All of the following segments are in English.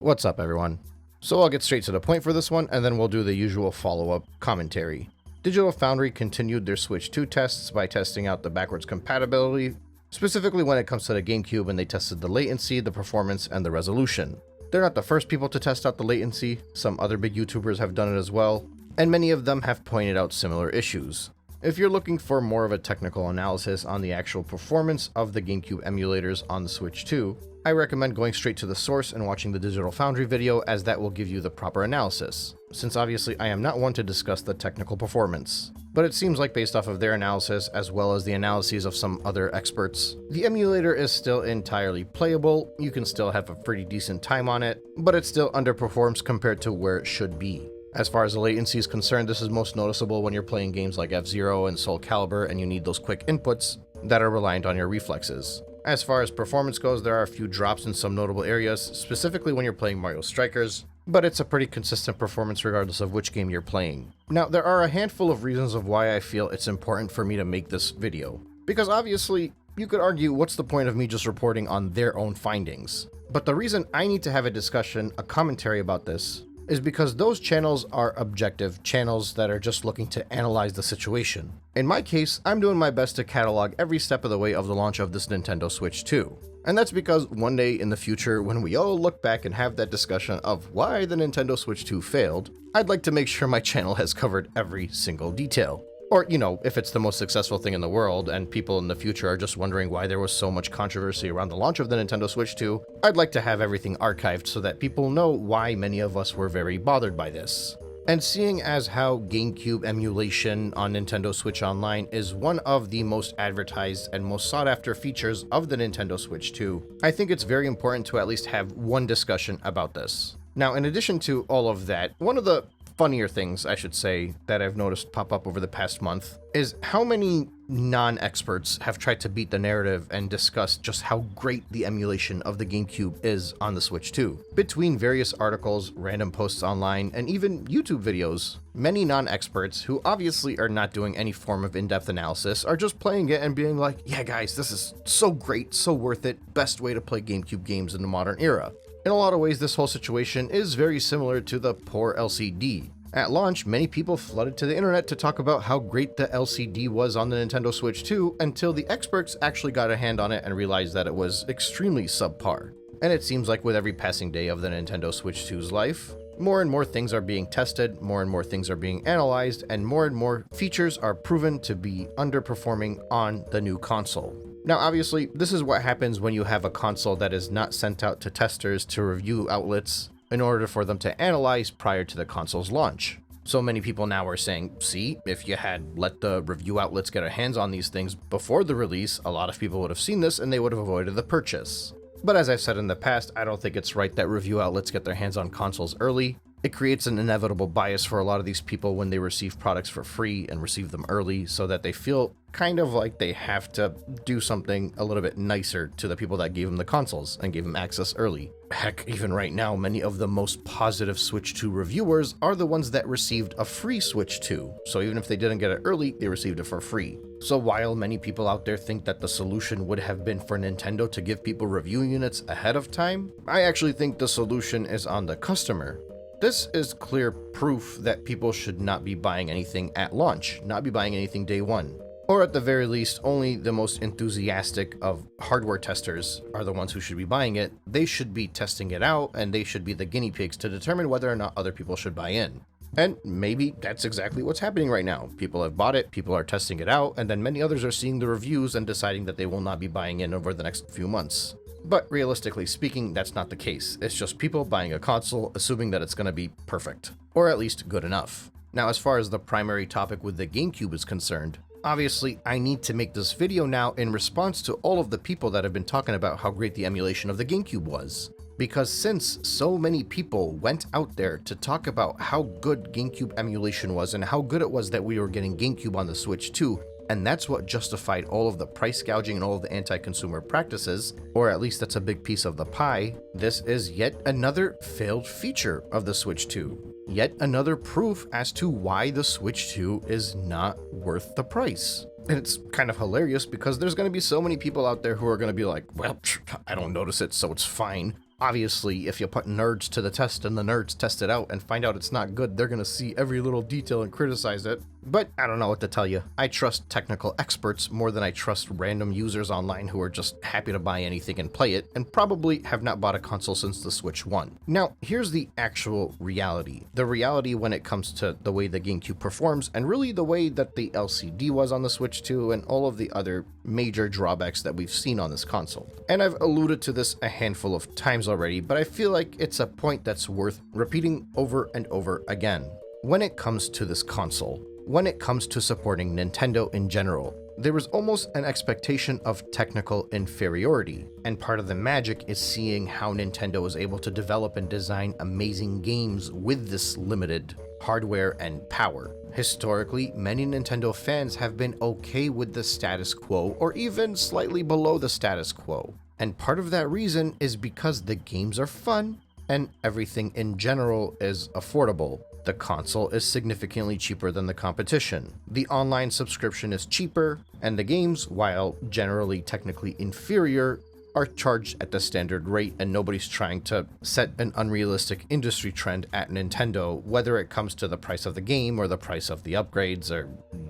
What's up, everyone? So I'll get straight to the point for this one, and then we'll do the usual follow-up commentary. Digital Foundry continued their Switch 2 tests by testing out the backwards compatibility, specifically when it comes to the GameCube, and they tested the latency, the performance, and the resolution. They're not the first people to test out the latency, some other big YouTubers have done it as well, and many of them have pointed out similar issues. If you're looking for more of a technical analysis on the actual performance of the GameCube emulators on the Switch 2, I recommend going straight to the source and watching the Digital Foundry video, as that will give you the proper analysis, since obviously I am not one to discuss the technical performance. But it seems like based off of their analysis, as well as the analyses of some other experts, the emulator is still entirely playable, you can still have a pretty decent time on it, but it still underperforms compared to where it should be. As far as the latency is concerned, this is most noticeable when you're playing games like F-Zero and Soul Calibur and you need those quick inputs that are reliant on your reflexes. As far as performance goes, there are a few drops in some notable areas, specifically when you're playing Mario Strikers, but it's a pretty consistent performance regardless of which game you're playing. Now, there are a handful of reasons of why I feel it's important for me to make this video, because obviously, you could argue what's the point of me just reporting on their own findings. But the reason I need to have a discussion, a commentary about this, is because those channels are objective channels that are just looking to analyze the situation. In my case, I'm doing my best to catalog every step of the way of the launch of this Nintendo Switch 2. And that's because one day in the future, when we all look back and have that discussion of why the Nintendo Switch 2 failed, I'd like to make sure my channel has covered every single detail. Or, you know, if it's the most successful thing in the world and people in the future are just wondering why there was so much controversy around the launch of the Nintendo Switch 2, I'd like to have everything archived so that people know why many of us were very bothered by this. And seeing as how GameCube emulation on Nintendo Switch Online is one of the most advertised and most sought after features of the Nintendo Switch 2, I think it's very important to at least have one discussion about this. Now, in addition to all of that, one of the funnier things, I should say, that I've noticed pop up over the past month is how many non-experts have tried to beat the narrative and discuss just how great the emulation of the GameCube is on the Switch 2. Between various articles, random posts online, and even YouTube videos, many non-experts who obviously are not doing any form of in-depth analysis are just playing it and being like, yeah guys, this is so great, so worth it, best way to play GameCube games in the modern era. In a lot of ways, this whole situation is very similar to the poor LCD. At launch, many people flooded to the internet to talk about how great the LCD was on the Nintendo Switch 2 until the experts actually got a hand on it and realized that it was extremely subpar. And it seems like with every passing day of the Nintendo Switch 2's life, more and more things are being tested, more and more things are being analyzed, and more features are proven to be underperforming on the new console. Now, obviously, this is what happens when you have a console that is not sent out to testers, to review outlets, in order for them to analyze prior to the console's launch. So many people now are saying, see, if you had let the review outlets get their hands on these things before the release, a lot of people would have seen this and they would have avoided the purchase. But as I've said in the past, I don't think it's right that review outlets get their hands on consoles early. It creates an inevitable bias for a lot of these people when they receive products for free and receive them early, so that they feel kind of like they have to do something a little bit nicer to the people that gave them the consoles and gave them access early. Heck, even right now, many of the most positive Switch 2 reviewers are the ones that received a free Switch 2, so even if they didn't get it early, they received it for free. So while many people out there think that the solution would have been for Nintendo to give people review units ahead of time, I actually think the solution is on the customer. This is clear proof that people should not be buying anything at launch, not be buying anything day one. Or at the very least, only the most enthusiastic of hardware testers are the ones who should be buying it. They should be testing it out, and they should be the guinea pigs to determine whether or not other people should buy in. And maybe that's exactly what's happening right now. People have bought it, people are testing it out, and then many others are seeing the reviews and deciding that they will not be buying in over the next few months. But realistically speaking, that's not the case. It's just people buying a console assuming that it's going to be perfect, or at least good enough. Now, as far as the primary topic with the GameCube is concerned, obviously I need to make this video now in response to all of the people that have been talking about how great the emulation of the GameCube was. Because since so many people went out there to talk about how good GameCube emulation was and how good it was that we were getting GameCube on the Switch 2, and that's what justified all of the price gouging and all of the anti-consumer practices, or at least that's a big piece of the pie, this is yet another failed feature of the Switch 2. Yet another proof as to why the Switch 2 is not worth the price. And it's kind of hilarious because there's going to be so many people out there who are going to be like, well, I don't notice it, so it's fine. Obviously, if you put nerds to the test and the nerds test it out and find out it's not good, they're gonna see every little detail and criticize it. But I don't know what to tell you. I trust technical experts more than I trust random users online who are just happy to buy anything and play it, and probably have not bought a console since the Switch 1. Now, here's the actual reality. The reality when it comes to the way the GameCube performs, and really the way that the LCD was on the Switch 2, and all of the other major drawbacks that we've seen on this console. And I've alluded to this a handful of times already, but I feel like it's a point that's worth repeating over and over again. When it comes to this console, when it comes to supporting Nintendo in general, there is almost an expectation of technical inferiority, and part of the magic is seeing how Nintendo is able to develop and design amazing games with this limited hardware and power. Historically, many Nintendo fans have been okay with the status quo, or even slightly below the status quo. And part of that reason is because the games are fun, and everything in general is affordable. The console is significantly cheaper than the competition. The online subscription is cheaper, and the games, while generally technically inferior, are charged at the standard rate, and nobody's trying to set an unrealistic industry trend at Nintendo, whether it comes to the price of the game or the price of the upgrades or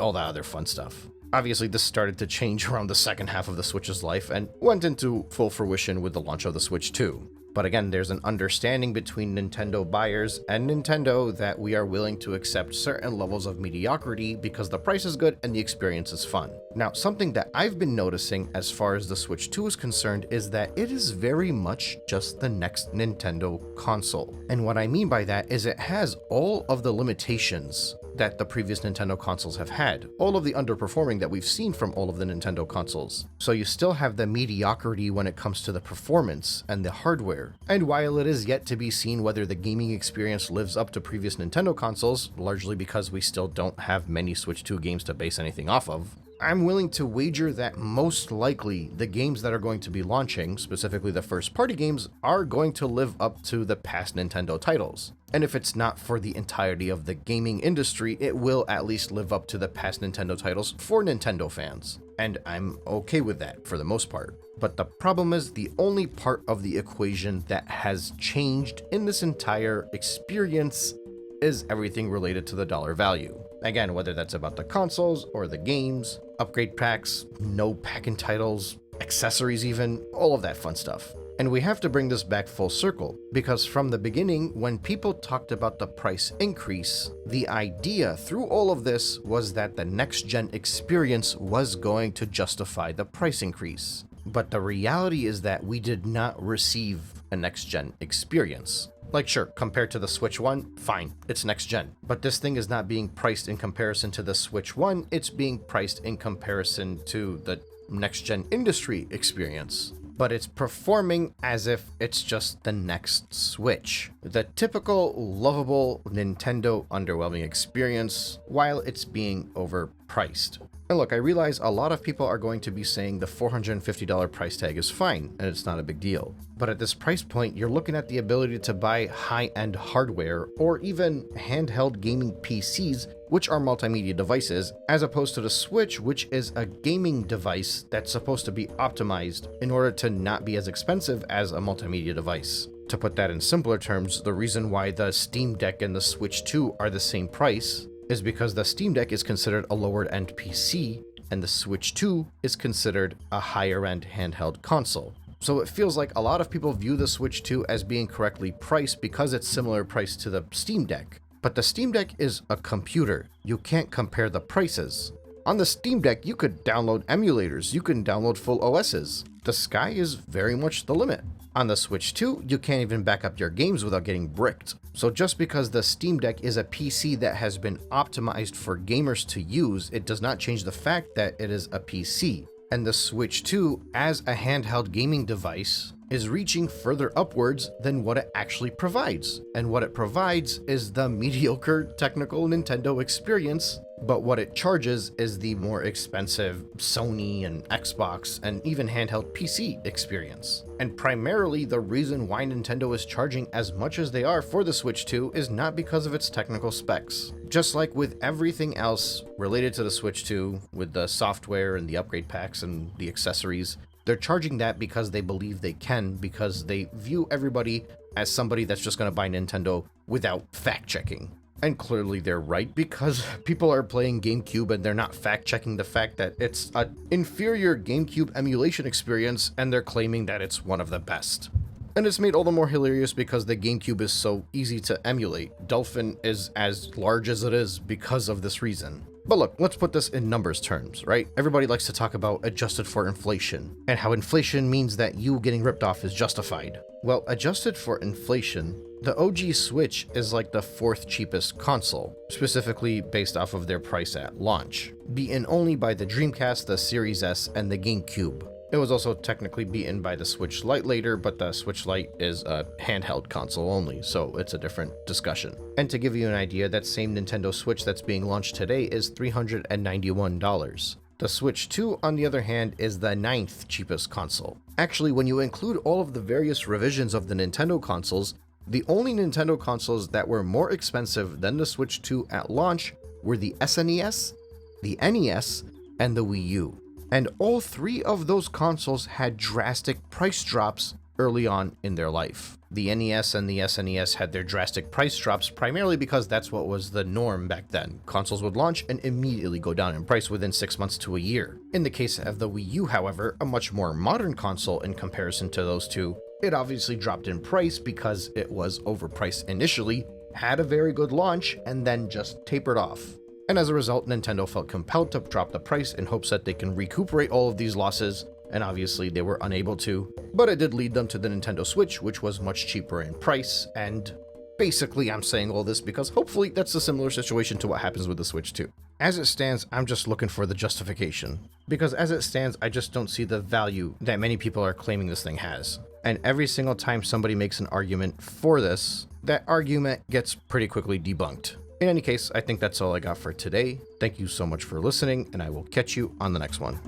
all that other fun stuff. Obviously, this started to change around the second half of the Switch's life and went into full fruition with the launch of the Switch 2. But again, there's an understanding between Nintendo buyers and Nintendo that we are willing to accept certain levels of mediocrity because the price is good and the experience is fun. Now, something that I've been noticing as far as the Switch 2 is concerned is that it is very much just the next Nintendo console. And what I mean by that is it has all of the limitations that the previous Nintendo consoles have had, all of the underperforming that we've seen from all of the Nintendo consoles. So you still have the mediocrity when it comes to the performance and the hardware. And while it is yet to be seen whether the gaming experience lives up to previous Nintendo consoles, largely because we still don't have many Switch 2 games to base anything off of, I'm willing to wager that most likely the games that are going to be launching, specifically the first-party games, are going to live up to the past Nintendo titles. And if it's not for the entirety of the gaming industry, it will at least live up to the past Nintendo titles for Nintendo fans. And I'm okay with that for the most part. But the problem is the only part of the equation that has changed in this entire experience is everything related to the dollar value. Again, whether that's about the consoles or the games, upgrade packs, no pack-in titles, accessories even, all of that fun stuff. And we have to bring this back full circle, because from the beginning, when people talked about the price increase, the idea through all of this was that the next-gen experience was going to justify the price increase. But the reality is that we did not receive a next-gen experience. Like, sure, compared to the Switch 1, fine, it's next gen. But this thing is not being priced in comparison to the Switch 1, it's being priced in comparison to the next gen industry experience. But it's performing as if it's just the next Switch. The typical lovable Nintendo underwhelming experience while it's being overpriced. And look, I realize a lot of people are going to be saying the $450 price tag is fine, and it's not a big deal. But at this price point, you're looking at the ability to buy high-end hardware, or even handheld gaming PCs, which are multimedia devices, as opposed to the Switch, which is a gaming device that's supposed to be optimized in order to not be as expensive as a multimedia device. To put that in simpler terms, the reason why the Steam Deck and the Switch 2 are the same price is because the Steam Deck is considered a lower-end PC, and the Switch 2 is considered a higher-end handheld console. So it feels like a lot of people view the Switch 2 as being correctly priced because it's similar price to the Steam Deck. But the Steam Deck is a computer. You can't compare the prices. On the Steam Deck, you could download emulators, you can download full OSs. The sky is very much the limit. On the Switch 2, you can't even back up your games without getting bricked. So just because the Steam Deck is a PC that has been optimized for gamers to use, it does not change the fact that it is a PC. And the Switch 2, as a handheld gaming device, is reaching further upwards than what it actually provides. And what it provides is the mediocre technical Nintendo experience, but what it charges is the more expensive Sony and Xbox and even handheld PC experience. And primarily the reason why Nintendo is charging as much as they are for the Switch 2 is not because of its technical specs. Just like with everything else related to the Switch 2, with the software and the upgrade packs and the accessories, They're charging that because they believe they can, because they view everybody as somebody that's just going to buy Nintendo without fact-checking. And clearly they're right, because people are playing GameCube and they're not fact-checking the fact that it's an inferior GameCube emulation experience, and they're claiming that it's one of the best. And it's made all the more hilarious because the GameCube is so easy to emulate. Dolphin is as large as it is because of this reason. But look, let's put this in numbers terms, right? Everybody likes to talk about adjusted for inflation, and how inflation means that you getting ripped off is justified. Well, adjusted for inflation, the OG Switch is like the 4th cheapest console, specifically based off of their price at launch, beaten only by the Dreamcast, the Series S, and the GameCube. It was also technically beaten by the Switch Lite later, but the Switch Lite is a handheld console only, so it's a different discussion. And to give you an idea, that same Nintendo Switch that's being launched today is $391. The Switch 2, on the other hand, is the 9th cheapest console. Actually, when you include all of the various revisions of the Nintendo consoles, the only Nintendo consoles that were more expensive than the Switch 2 at launch were the SNES, the NES, and the Wii U. And all 3 of those consoles had drastic price drops early on in their life. The NES and the SNES had their drastic price drops primarily because that's what was the norm back then. Consoles would launch and immediately go down in price within 6 months to a year. In the case of the Wii U, however, a much more modern console in comparison to those two, it obviously dropped in price because it was overpriced initially, had a very good launch, and then just tapered off. And as a result, Nintendo felt compelled to drop the price in hopes that they can recuperate all of these losses, and obviously they were unable to. But it did lead them to the Nintendo Switch, which was much cheaper in price, and basically I'm saying all this because hopefully that's a similar situation to what happens with the Switch 2. As it stands, I'm just looking for the justification, because as it stands, I just don't see the value that many people are claiming this thing has. And every single time somebody makes an argument for this, that argument gets pretty quickly debunked. In any case, I think that's all I got for today. Thank you so much for listening, and I will catch you on the next one.